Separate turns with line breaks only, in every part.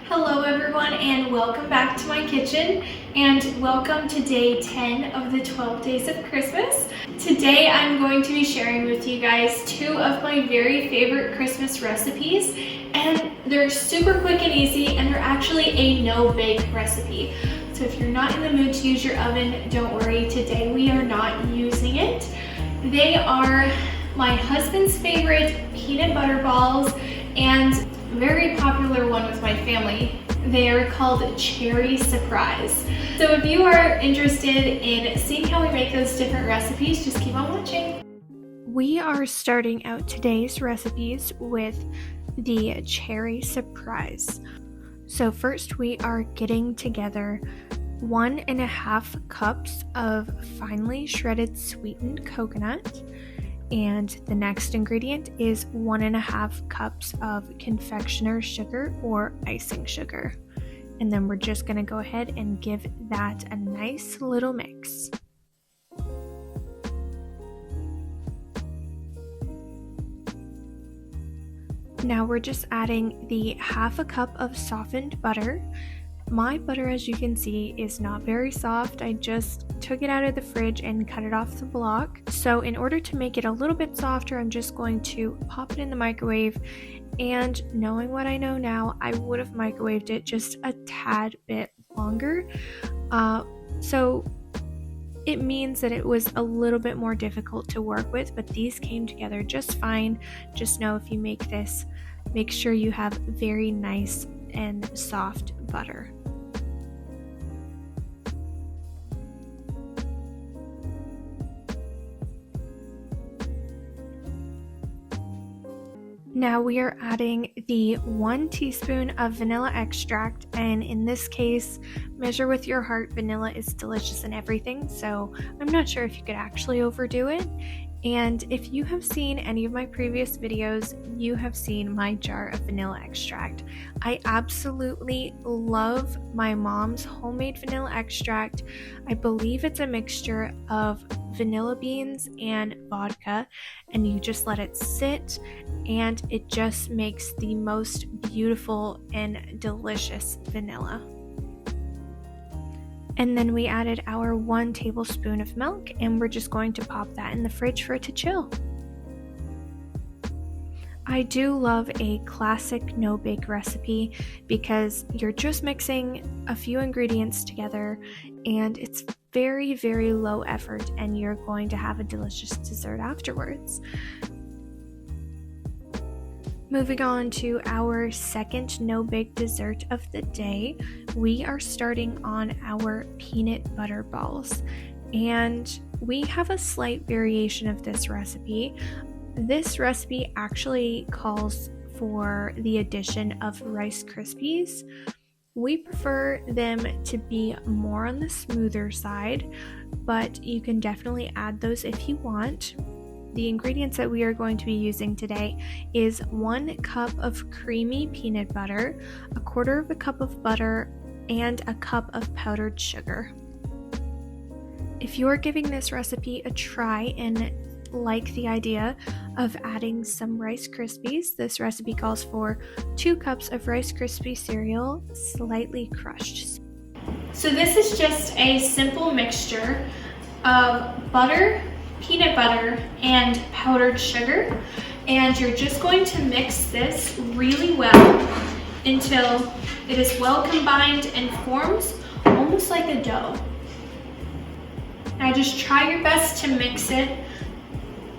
Hello everyone, and welcome back to my kitchen, and welcome to day 10 of the 12 days of Christmas. Today I'm going to be sharing with you guys two of my very favorite Christmas recipes, and they're super quick and easy, and they're actually a no-bake recipe. So if you're not in the mood to use your oven, don't worry, today we are not using it. They are my husband's favorite peanut butter balls, and very popular one with my family. They are called Cherry Surprise. So if you are interested in seeing how we make those different recipes, just keep on watching. We are starting out today's recipes with the Cherry Surprise. So first we are getting together 1.5 cups of finely shredded sweetened coconut. And the next ingredient is 1.5 cups of confectioner's sugar or icing sugar. And then we're just going to go ahead and give that a nice little mix. Now we're just adding the 1/2 cup of softened butter. My butter, as you can see, is not very soft. I just took it out of the fridge and cut it off the block. So in order to make it a little bit softer, I'm just going to pop it in the microwave. And knowing what I know now, I would have microwaved it just a tad bit longer. So it means that it was a little bit more difficult to work with, but these came together just fine. Just know if you make this, make sure you have very nice and soft butter. Now we are adding the 1 teaspoon of vanilla extract, and in this case, measure with your heart. Vanilla is delicious in everything, so I'm not sure if you could actually overdo it. And if you have seen any of my previous videos, you have seen my jar of vanilla extract. I absolutely love my mom's homemade vanilla extract. I believe it's a mixture of vanilla beans and vodka, and you just let it sit, and it just makes the most beautiful and delicious vanilla. And then we added our 1 tablespoon of milk, and we're just going to pop that in the fridge for it to chill. I do love a classic no-bake recipe because you're just mixing a few ingredients together, and it's very, very low effort, and you're going to have a delicious dessert afterwards. Moving on to our second no-bake dessert of the day, we are starting on our peanut butter balls. And we have a slight variation of this recipe. This recipe actually calls for the addition of Rice Krispies. We prefer them to be more on the smoother side, but you can definitely add those if you want. The ingredients that we are going to be using today is 1 cup of creamy peanut butter, 1/4 cup of butter, and 1 cup of powdered sugar. If you are giving this recipe a try and like the idea of adding some Rice Krispies, this recipe calls for 2 cups of Rice Krispie cereal, slightly crushed. So this is just a simple mixture of butter, peanut butter, and powdered sugar, and you're just going to mix this really well until it is well combined and forms almost like a dough. Now just try your best to mix it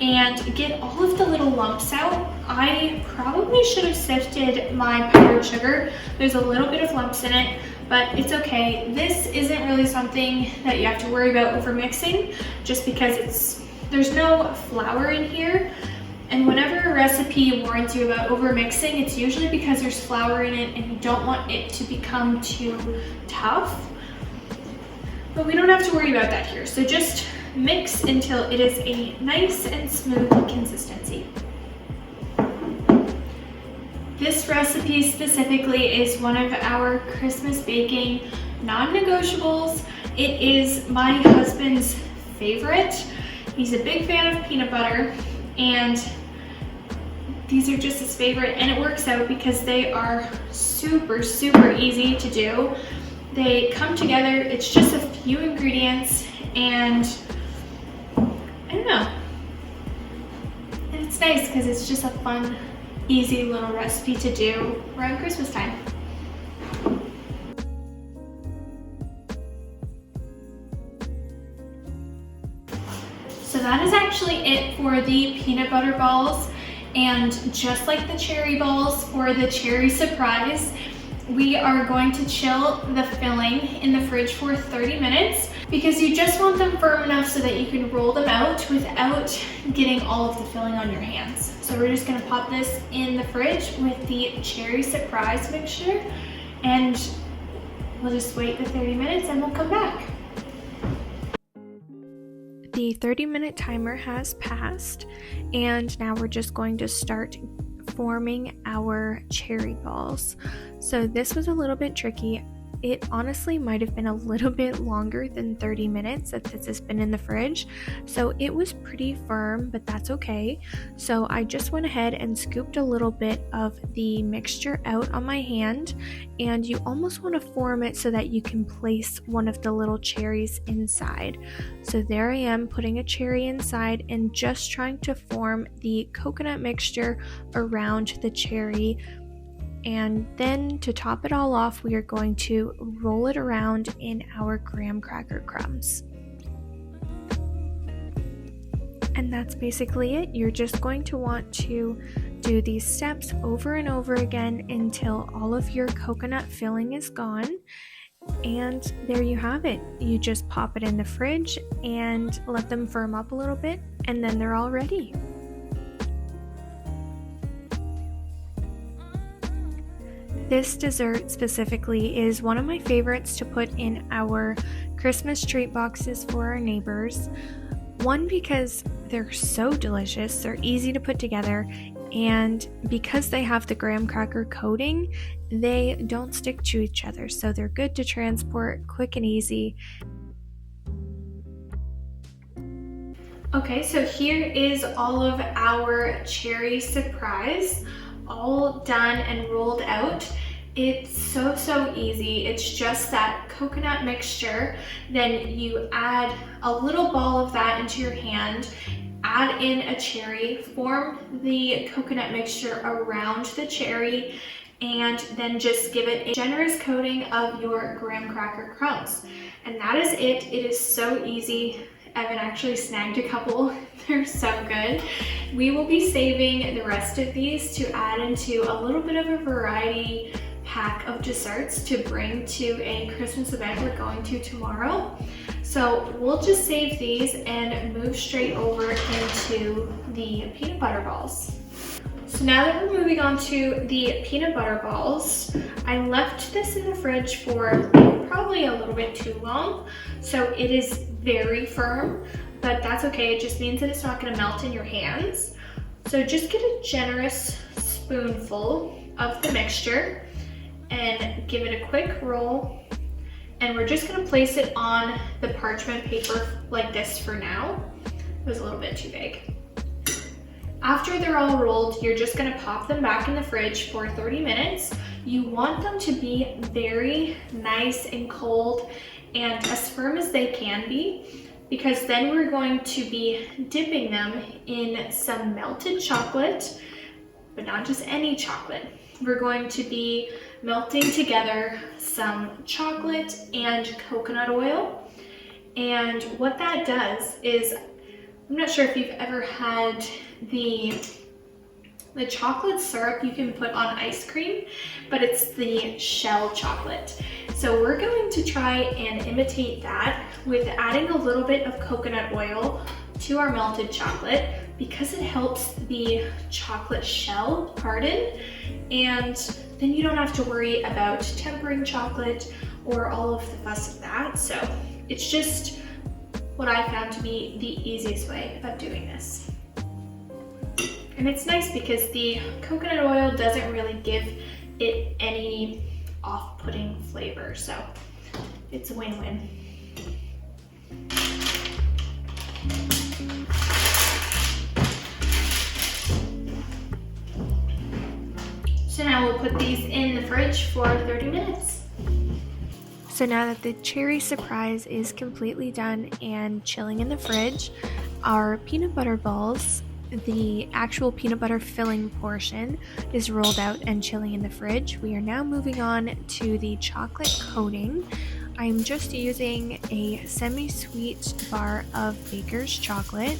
and get all of the little lumps out. I probably should have sifted my powdered sugar. There's a little bit of lumps in it, but it's okay. This isn't really something that you have to worry about over mixing, just because there's no flour in here. And whenever a recipe warns you about over mixing, it's usually because there's flour in it and you don't want it to become too tough. But we don't have to worry about that here. So just mix until it is a nice and smooth consistency. This recipe specifically is one of our Christmas baking non-negotiables. It is my husband's favorite. He's a big fan of peanut butter, and these are just his favorite, and it works out because they are super, super easy to do. They come together, it's just a few ingredients, and I don't know. And it's nice because it's just a fun, easy little recipe to do around Christmas time. So that is actually it for the peanut butter balls. And just like the cherry balls or the cherry surprise, we are going to chill the filling in the fridge for 30 minutes because you just want them firm enough so that you can roll them out without getting all of the filling on your hands. So we're just gonna pop this in the fridge with the cherry surprise mixture, and we'll just wait the 30 minutes and we'll come back. The 30-minute timer has passed, and now we're just going to start forming our cherry balls. So this was a little bit tricky. It honestly might have been a little bit longer than 30 minutes that this has been in the fridge. So it was pretty firm, but that's okay. So I just went ahead and scooped a little bit of the mixture out on my hand, and you almost want to form it so that you can place one of the little cherries inside. So there I am putting a cherry inside and just trying to form the coconut mixture around the cherry. And then to top it all off, we are going to roll it around in our graham cracker crumbs. And that's basically it. You're just going to want to do these steps over and over again until all of your coconut filling is gone. And there you have it. You just pop it in the fridge and let them firm up a little bit, and then they're all ready. This dessert specifically is one of my favorites to put in our Christmas treat boxes for our neighbors. One, because they're so delicious, they're easy to put together, and because they have the graham cracker coating, they don't stick to each other, so they're good to transport, quick and easy. Okay, so here is all of our cherry surprise, all done and rolled out. It's so easy. It's just that coconut mixture. Then you add a little ball of that into your hand, add in a cherry, form the coconut mixture around the cherry, and then just give it a generous coating of your graham cracker crumbs. And that is it. It is so easy. Evan actually snagged a couple. They're so good. We will be saving the rest of these to add into a little bit of a variety pack of desserts to bring to a Christmas event we're going to tomorrow. So we'll just save these and move straight over into the peanut butter balls. So now that we're moving on to the peanut butter balls, I left this in the fridge for probably a little bit too long. So it is very firm, but that's okay. It just means that it's not going to melt in your hands. So just get a generous spoonful of the mixture and give it a quick roll. And we're just going to place it on the parchment paper like this for now. It was a little bit too big. After they're all rolled, you're just going to pop them back in the fridge for 30 minutes. You want them to be very nice and cold and as firm as they can be, because then we're going to be dipping them in some melted chocolate, but not just any chocolate. We're going to be melting together some chocolate and coconut oil. And what that does is, I'm not sure if you've ever had the chocolate syrup you can put on ice cream, but it's the shell chocolate. So we're going to try and imitate that with adding a little bit of coconut oil to our melted chocolate, because it helps the chocolate shell harden, and then you don't have to worry about tempering chocolate or all of the fuss of that. So it's just what I found to be the easiest way of doing this. And it's nice because the coconut oil doesn't really give it any off-putting flavor, so it's a win-win. these in the fridge for 30 minutes. So now that the cherry surprise is completely done and chilling in the fridge, our peanut butter balls, the actual peanut butter filling portion, is rolled out and chilling in the fridge. We are now moving on to the chocolate coating. I'm just using a semi-sweet bar of Baker's chocolate.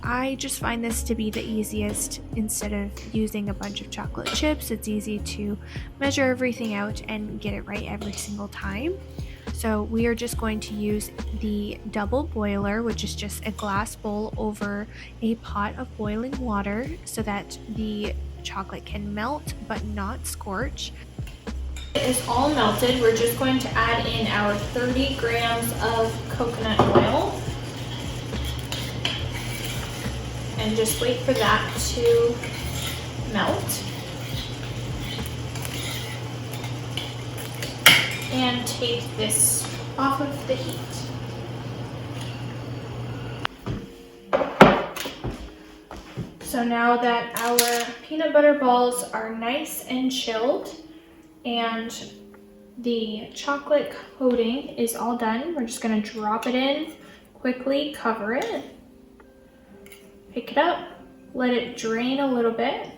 I just find this to be the easiest. Instead of using a bunch of chocolate chips, it's easy to measure everything out and get it right every single time. So we are just going to use the double boiler, which is just a glass bowl over a pot of boiling water so that the chocolate can melt but not scorch. It is all melted. We're just going to add in our 30 grams of coconut oil and just wait for that to melt. And take this off of the heat. So now that our peanut butter balls are nice and chilled and the chocolate coating is all done, we're just going to drop it in, quickly cover it, pick it up, let it drain a little bit,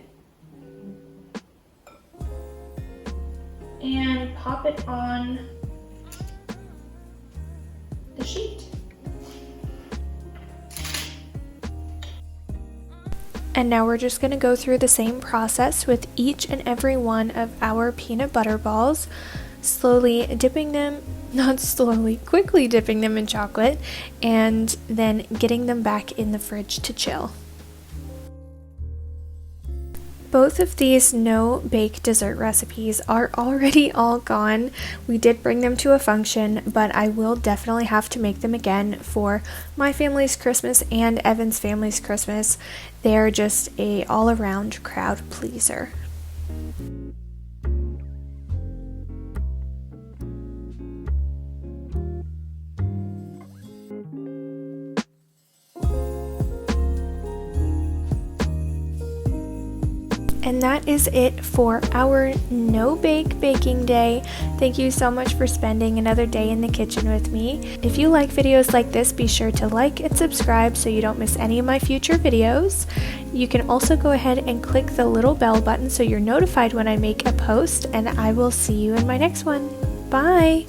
and pop it on the sheet. And now we're just going to go through the same process with each and every one of our peanut butter balls, slowly dipping them, not slowly, quickly dipping them in chocolate, and then getting them back in the fridge to chill. Both of these no-bake dessert recipes are already all gone. We did bring them to a function, but I will definitely have to make them again for my family's Christmas and Evan's family's Christmas. They're just a all-around crowd pleaser. And that is it for our no-bake baking day. Thank you so much for spending another day in the kitchen with me. If you like videos like this, be sure to like and subscribe so you don't miss any of my future videos. You can also go ahead and click the little bell button so you're notified when I make a post, and I will see you in my next one. Bye!